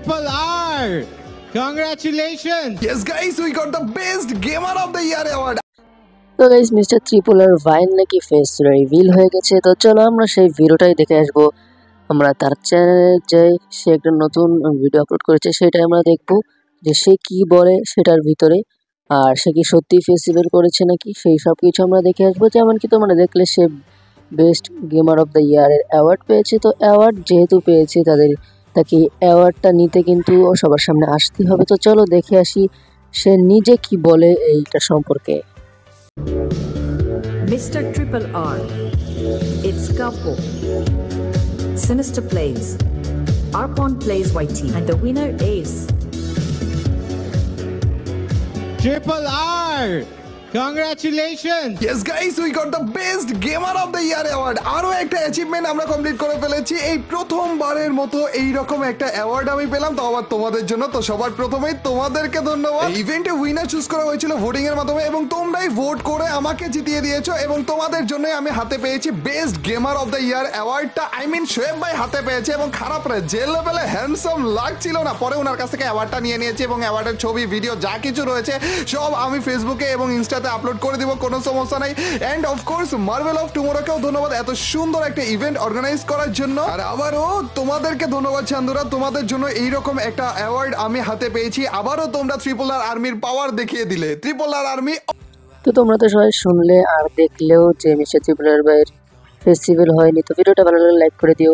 Triple R! Congratulations! Yes guys, we got the best gamer of the year award. তো guys mister triple আর vine নাকি face reveal হয়ে গেছে। তো চলো আমরা সেই ভিডিওটাই দেখে আসবো। আমরা তার চ্যানেলে যে সে একটা নতুন ভিডিও আপলোড করেছে সেটাই আমরা দেখবো যে সে কি বলে সেটার ভিতরে, আর সে কি সত্যি ফেস্টিভ্যাল করেছে নাকি সেই সব কিছু আমরা দেখে আসবো। যেমন কি তোমরা দেখলে সে বেস্ট গেমার অফ দ্য ইয়ারের অ্যাওয়ার্ড পেয়েছে। তো অ্যাওয়ার্ড যেহেতু পেয়েছে তাকে অ্যাওয়ার্ডটা নিতে কিন্তু সবার সামনে আসতে হবে। তো চলো দেখে আসি সে নিজে কি বলে এইটা সম্পর্কে। Mr. Triple R, it's Capo. Sinister plays. Arpon plays YT, and the winner is Triple R! Congratulations! Yes guys, we got the best gamer of the year award. আরো একটা অ্যাচিভমেন্ট আমরা কমপ্লিট করে ফেলেছি। এই প্রথমবারের মতো এই রকম একটা অ্যাওয়ার্ড আমি পেলাম, তো আবার তোমাদের জন্য। তো সবার প্রথমেই তোমাদেরকে ধন্যবাদ। ইভেন্টে উইনার চুজ করা হয়েছিল ভোটিং এর মাধ্যমে এবং তোমরাই ভোট করে আমাকে জিতিয়ে দিয়েছো এবং তোমাদের জন্যই আমি হাতে পেয়েছি best gamer of the year অ্যাওয়ার্ডটা। আই মিন শোয়েব ভাই হাতে পেয়েছে এবং খারাপ রে যে লেভেলে হ্যান্ডসাম লাগছিল না, পরে ওনার কাছ থেকে অ্যাওয়ার্ডটা নিয়ে নিয়েছি এবং অ্যাওয়ার্ডের ছবি ভিডিও যা কিছু রয়েছে সব আমি ফেসবুকে এবং ইনস্টাতে আপলোড করে দিব, কোনো সমস্যা নাই। এন্ড অফকোর্স মার্ভেল অফ টুমোরোকেও ধন্যবাদ এত সুন্দর একটা ইভেন্ট অর্গানাইজ করার জন্য। আর আবারও তোমাদেরকে ধন্যবাদ চান্দুরা, তোমাদের জন্য এইরকম একটা অ্যাওয়ার্ড আমি হাতে পেয়েছি। আবারও তোমরা ট্রিপল আর আর্মির পাওয়ার দেখিয়ে দিলে। ট্রিপল আর আর্মি। তো তোমরা তো সবাই শুনলে আর দেখলেও যে মিস্টার ট্রিপল আর ভাইয়ের ফেস্টিভ্যাল হয়নি। তো ভিডিওটা ভালো লাগলে লাইক করে দিও।